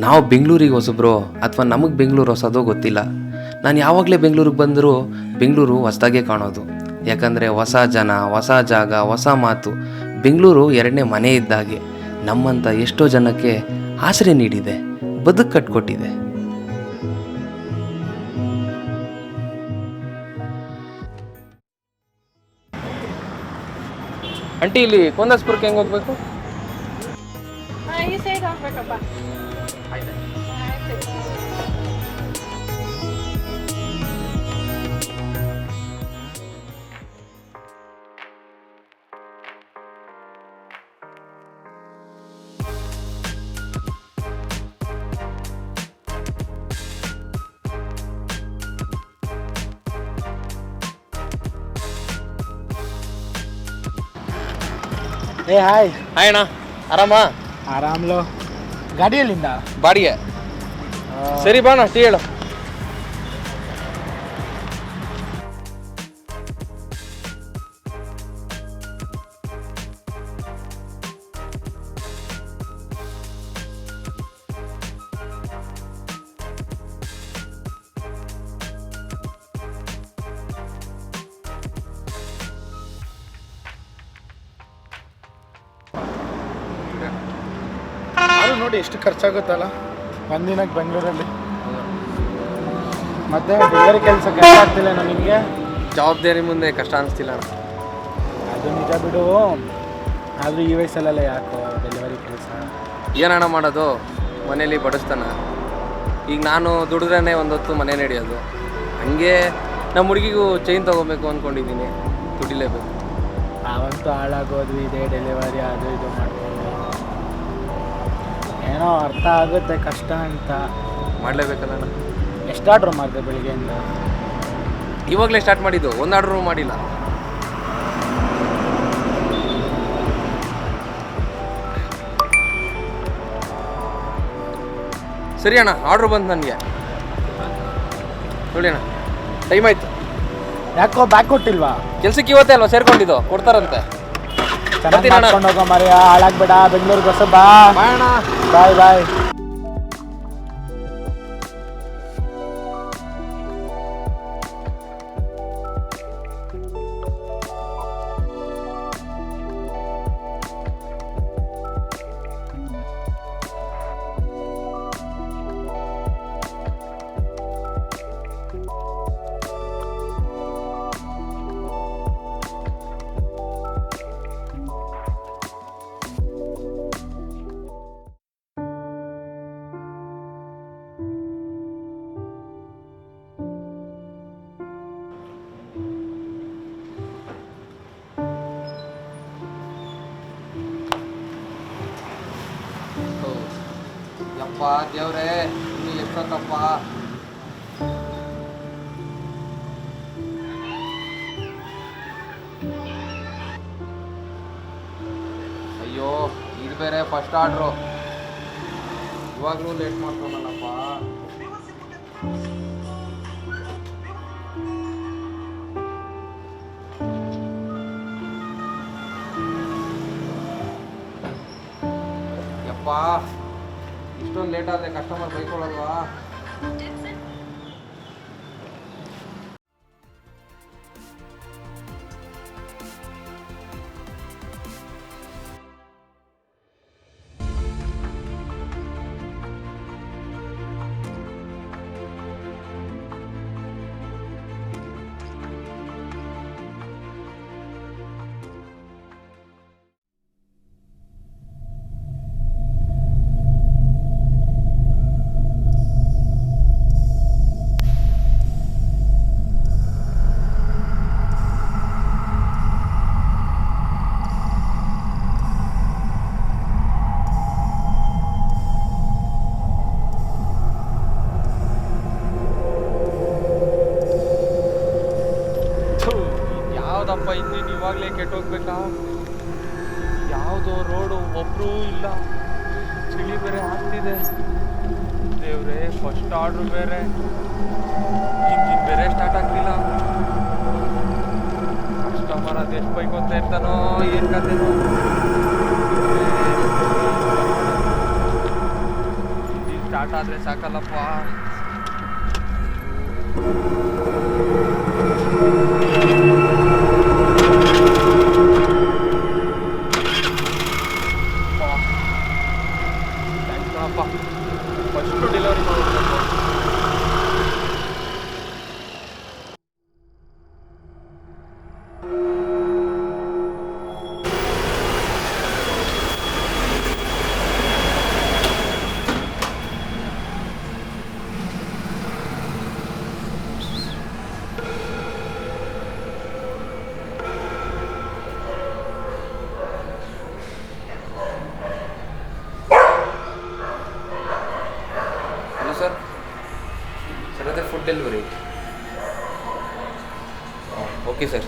ನಾವು ಬೆಂಗಳೂರಿಗೆ ಹೊಸಬ್ರು ಅಥವಾ ನಮಗೆ ಬೆಂಗಳೂರು ಹೊಸದೋ ಗೊತ್ತಿಲ್ಲ. ನಾನು ಯಾವಾಗಲೇ ಬೆಂಗಳೂರಿಗೆ ಬಂದರೂ ಬೆಂಗಳೂರು ಹೊಸದಾಗೆ ಕಾಣೋದು. ಯಾಕಂದರೆ ಹೊಸ ಜನ, ಹೊಸ ಜಾಗ, ಹೊಸ ಮಾತು. ಬೆಂಗಳೂರು ಎರಡನೇ ಮನೆ ಇದ್ದಾಗೆ. ನಮ್ಮಂಥ ಎಷ್ಟೋ ಜನಕ್ಕೆ ಆಶ್ರಯ ನೀಡಿದೆ, ಬದುಕು ಕಟ್ಕೊಟ್ಟಿದೆ. ಆಂಟಿ, ಇಲ್ಲಿ ಕೊಂದಾಸ್ಪುರಕ್ಕೆ ಹೆಂಗೆ ಹೋಗ್ಬೇಕು? ಈ ಸೈಡ್ ಹೋಗ್ಬೇಕಪ್ಪ. ಏ ಹಾಯ್. ಹಾಯ್ ಅಣ್ಣ, ಆರಾಮ? ಆರಾಮ್ಲೋ. ಗಾಡಿಯಲ್ಲಿಂದ ಬಾಡಿಗೆ ಸರಿ ಬಾ ಅಣ್ಣ, ಟೀ ಹೇಳು. ಅದು ನೋಡಿ ಎಷ್ಟು ಖರ್ಚಾಗುತ್ತಲ್ಲ ಒಂದಿನಕ್ಕೆ ಬೆಂಗಳೂರಲ್ಲಿ. ಮತ್ತೆ ಡೆಲಿವರಿ ಕೆಲಸ ಕಷ್ಟ ಆಗ್ತಿಲ್ಲ ನಿಮಗೆ? ಜವಾಬ್ದಾರಿ ಮುಂದೆ ಕಷ್ಟ ಅನಿಸ್ತಿಲ್ಲ ಅಣ್ಣ. ಅದು ನಿಜ ಬಿಡು, ಆದರೂ ಈ ವಯಸ್ಸಲ್ಲೆಲ್ಲ ಯಾಕೋ ಡೆಲಿವರಿ ಕೆಲಸ. ಏನಣ್ಣ ಮಾಡೋದು, ಮನೇಲಿ ಬಡಿಸ್ತಾನ. ಈಗ ನಾನು ದುಡಿದ್ರೇ ಒಂದೊತ್ತು ಮನೆ ನಡೆಯೋದು. ಹಂಗೆ ನಮ್ಮ ಹುಡುಗಿಗೂ ಚೈನ್ ತೊಗೋಬೇಕು ಅಂದ್ಕೊಂಡಿದ್ದೀನಿ, ದುಡಿಲೇಬೇಕು. ನಾವಂತೂ ಹಾಳಾಗೋದ್ವಿ ಇದೇ ಡೆಲಿವರಿ ಅದು ಇದು ಮಾಡ್ಕೊಂಡು. ಏನೋ ಅರ್ಥ ಆಗುತ್ತೆ ಕಷ್ಟ ಅಂತ. ಮಾಡಲೇಬೇಕಲ್ಲ ಅಣ್ಣ. ಎಷ್ಟು ಆರ್ಡ್ರ್ ಮಾಡಿದೆ ಬೆಳಿಗ್ಗೆಯಿಂದ? ಇವಾಗಲೇ ಸ್ಟಾರ್ಟ್ ಮಾಡಿದ್ದು, ಒಂದು ಆರ್ಡ್ರೂ ಮಾಡಿಲ್ಲ. ಸರಿ ಅಣ್ಣ, ಆರ್ಡ್ರ್ ಬಂತು ನನಗೆ. ನೋಡಿ ಅಣ್ಣ, ಟೈಮ್ ಆಯ್ತು. ಯಾಕೋ ಬ್ಯಾಗ್ ಕೊಟ್ಟಿಲ್ವಾ? ಕೆಲ್ಸಕ್ಕೆ ಇವತ್ತೇ ಅಲ್ವಾ ಸೇರ್ಕೊಂಡಿದ್ದು, ಕೊಡ್ತಾರಂತೆ. ಚೆನ್ನಾಗಿ ಮಾಡ್ಕೊಂಡು ಹೋಗೋ ಮರಿ, ಹಾಳಾಗ್ಬೇಡ. ಬೆಂಗಳೂರಿಗೆ ಹೊಸ ಬಾ. ಬಾಯ್ ಅಣ್ಣ. ಬಾಯ್ ಬಾಯ್. ಯಪ್ಪ ದೇವ್ರೇ, ಇನ್ನು ಎಷ್ಟೊತ್ತಪ್ಪ? ಅಯ್ಯೋ, ಇದು ಬೇರೆ ಫಸ್ಟ್ ಆರ್ಡ್ರು. ಇವಾಗಲೂ ಲೇಟ್ ಮಾಡ್ಕೊಂಡಲ್ಲಪ್ಪ. ಯಪ್ಪ, ಇಷ್ಟೊಂದು ಲೇಟ್ ಆದರೆ ಕಸ್ಟಮರ್ ಬೈಕೊಳ್ಳಲ್ವಾ? ಯಾವುದಪ್ಪ ಇನ್ನೇನು ಇವಾಗಲೇ ಕೆಟ್ಟೋಗ್ಬೇಕಾ? ಯಾವುದೋ ರೋಡು ಒಬ್ಬರೂ ಇಲ್ಲ, ಚಳಿ ಬೇರೆ ಆಗ್ತಿದೆ. ದೇವ್ರೆ, ಫಸ್ಟ್ ಆರ್ಡ್ರು ಬೇರೆ, ಇಂಜಿನ್ ಬೇರೆ ಸ್ಟಾರ್ಟ್ ಆಗ್ತಿಲ್ಲ. ಕಸ್ಟಮರ್ ಅದೆಷ್ಟು ಬೈಕೊತಾ ಇರ್ತಾನೋ, ಏನು ಕಥೆನೋ. ಸ್ಟಾರ್ಟ್ ಆದರೆ ಸಾಕಲ್ಲಪ್ಪ. ಥ್ಯಾಂಕ್ಸ್ ಕಣಪ್ಪ, ಫಸ್ಟು ಡೆಲಿವರಿ ಮಾಡಬೇಕು. ಸರ್ ಅದೇ food delivery. Okay sir.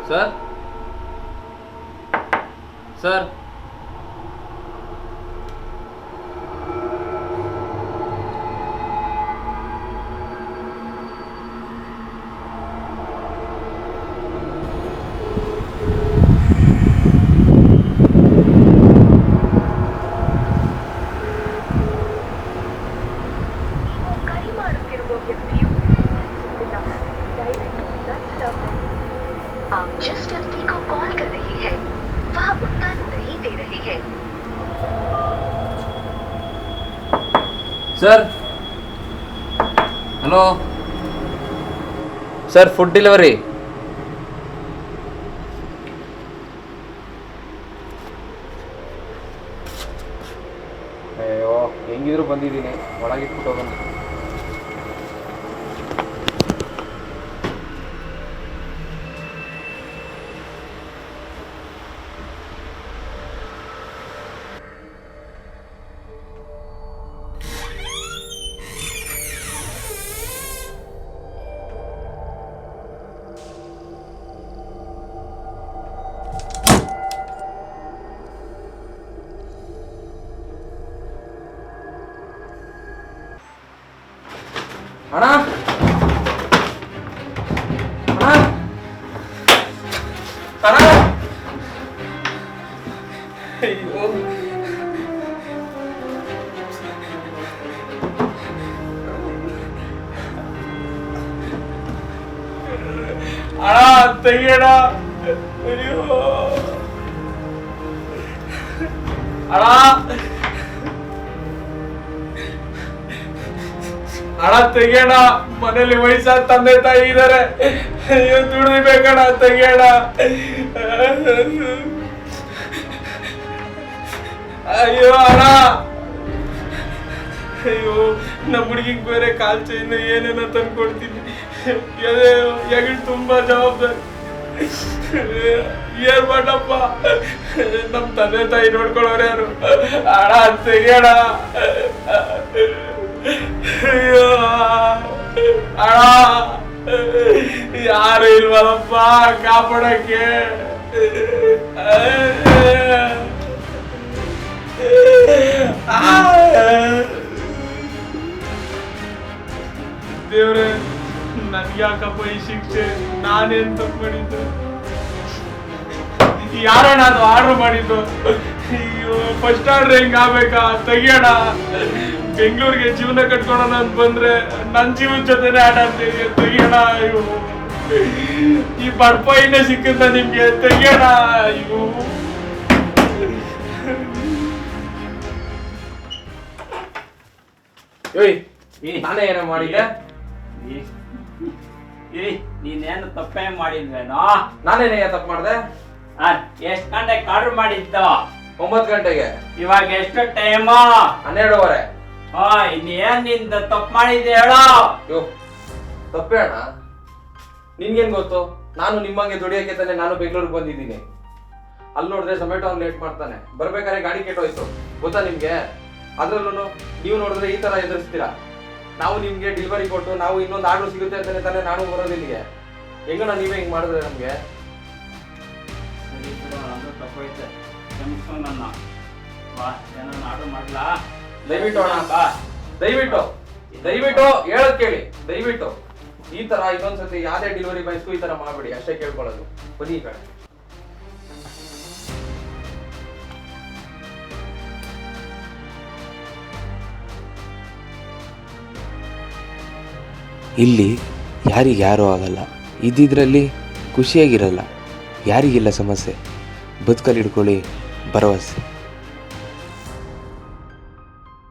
Sir sir आप जिस व्यक्ति को कॉल कर रही है वह उत्तर नहीं दे रही है। Sir hello sir, food delivery. ಅಯ್ಯೋ ಹೆಂಗಿದ್ರು ಬಂದಿದ್ದೀನಿ, ಒಳಗಿಟ್ಬಿಟ್ಟು ಹೋಗೋಣ. ಅಣ್ಣ ಅಣ್ಣ ಅಣ್ಣ, ಅಯ್ಯೋ ಅಣ್ಣ ತೆಗಿಯಣ. ಅಯ್ಯೋ ಅಣ್ಣ ಅಣ್ಣ ತೆಗಿಯಣ, ಮನೇಲಿ ವಯಸ್ಸಾದ ತಂದೆ ತಾಯಿ ಇದಾರೆ. ಅಯ್ಯೋ ದುಡಿಬೇಕಣ್ಣ, ತೆಗಿಯಣ. ಅಯ್ಯೋ ಅಣ್ಣ, ಅಯ್ಯೋ ನಮ್ಮ ಹುಡುಗಿಗೆ ಬೇರೆ ಕಾಲ್ ಚೈನು ಏನೇನೋ ತಂದ್ಕೊಡ್ತೀನಿ. ಹೆಗಲ್ ತುಂಬಾ ಜವಾಬ್ದಾರಿ. ಏನ್ ಮಾಡಪ್ಪ, ನಮ್ ತಂದೆ ತಾಯಿ ನೋಡ್ಕೊಳ್ಳೋರು ಯಾರು? ಅಣ್ಣ ತೆಗಿಯಣ. ಅಯ್ಯೋ ಅಣ್ಣ, ಯಾರು ಇಲ್ವಲ್ಲಪ್ಪ ಕಾಪಾಡಕ್ಕೆ. ದೇವ್ರೆ, ನನ್ಗ್ಯಾಕಪ್ಪ ಈ ಶಿಕ್ಷೆ? ನಾನೇನ್ ತಪ್ಪು ಮಾಡಿದ್ದು? ಯಾರಣ್ಣ ಅದು ಆರ್ಡರ್ ಮಾಡಿದ್ದು? ಅಯ್ಯೋ ಫಸ್ಟ್ ಆರ್ಡರ್ ಹೆಂಗ್ ಆಗ್ಬೇಕಾ? ತೆಗಿಯೋಣ. ಬೆಂಗಳೂರಿಗೆ ಜೀವನ ಕಟ್ಕೊಳೋಣ ಅಂತ ಬಂದ್ರೆ ನನ್ ಜೀವನ ಜೊತೆನೆ ಆಟ ಆಡ್ತೀವಿ. ತೆಗಿಯೋಣ. ಅಯ್ಯೋ ಈ ಬಡ್ಪಾಯಿನೇ ಸಿಕ್ಕಂತ ನಿಮ್ಗೆ. ತೆಗಿಯೋಣ. ಅಯ್ಯೋ ನಾನೇ ಏನೋ ಮಾಡಿದ್ದೆ? ನೀನೇನು ತಪ್ಪೇ ಮಾಡಿದ್ವೇನೋ? ನಾನೇನೇ ತಪ್ಪು ಮಾಡಿದೆ? ಎಷ್ಟ್ ಗಂಟೆಗೆ ಆರ್ಡರ್ ಮಾಡಿದ್ದು? 9 ಗಂಟೆಗೆ. ಇವಾಗ ಎಷ್ಟು ಟೈಮು? 12:30. ಇನ್ನೇನ್ ನಿಂದ ತಪ್ಪು ಮಾಡಿದ್ದೆ ಹೇಳೋ. ಯೋ ತಪ್ಪೇ ಅಣ್ಣ, ನಿನ್ಗೇನು ಗೊತ್ತು? ನಾನು ನಿಮ್ಮಂಗೆ ದುಡಿಯೋಕೆ ತಾನೆ ನಾನು ಬೆಂಗಳೂರಿಗೆ ಬಂದಿದ್ದೀನಿ. ಅಲ್ಲಿ ನೋಡಿದ್ರೆ ಝೊಮ್ಯಾಟೋ ಅವ್ನು ಲೇಟ್ ಮಾಡ್ತಾನೆ, ಬರ್ಬೇಕಾದ್ರೆ ಗಾಡಿ ಕೆಟ್ಟೋಯ್ತು, ಗೊತ್ತಾ ನಿಮ್ಗೆ? ಅದ್ರಲ್ಲೂ ನೀವು ನೋಡಿದ್ರೆ ಈ ತರ ಎದುರಿಸ್ತೀರಾ. ನಾವು ನಿಮ್ಗೆ ಡೆಲಿವರಿ ಕೊಟ್ಟು ನಾವು ಇನ್ನೊಂದು ಆರ್ಡರ್ ಸಿಗುತ್ತೆ ಅಂತಾನೆ ತಾನೆ ನಾನು ಬರೋದು ಇಲ್ಲಿಗೆ. ಹೆಂಗಣ್ಣ ನೀವೇ ಹಿಂಗೆ ಮಾಡಿದ್ರೆ ನಮ್ಗೆ? ಸರಿ ಬಿಡು, ಅದು ತಪ್ಪೈತೆ, ಕ್ಷಮಿಸು ನನ್ನ. ಬಾ ಏನೋ ಆರ್ಡರ್ ಮಾಡ್ಲಾ? ದಯವಿಟ್ಟು ಅಣ್ಣ, ದಯವಿಟ್ಟು ಹೇಳೋದ್ ಕೇಳಿ. ದಯವಿಟ್ಟು ಈ ತರ ಇನ್ನೊಂದ್ಸತಿ ಯಾವ್ದೇ ಡೆಲಿವರಿ ಬಾಯ್ಸ್ಗೂ ಈ ತರ ಮಾಡಬೇಡಿ, ಅಷ್ಟೇ ಕೇಳ್ಕೊಳ್ಳೋದು. ಬನ್ನಿ ಈ ಕಡೆ. ಇಲ್ಲಿ ಯಾರಿಗೆ ಯಾರೂ ಆಗಲ್ಲ, ಇದ್ದಿದ್ರಲ್ಲಿ ಖುಷಿಯಾಗಿರಲ್ಲ. ಯಾರಿಗಿಲ್ಲ ಸಮಸ್ಯೆ, ಬದುಕಲ್ಲಿ ಹಿಡ್ಕೊಳ್ಳಿ ಭರವಸೆ.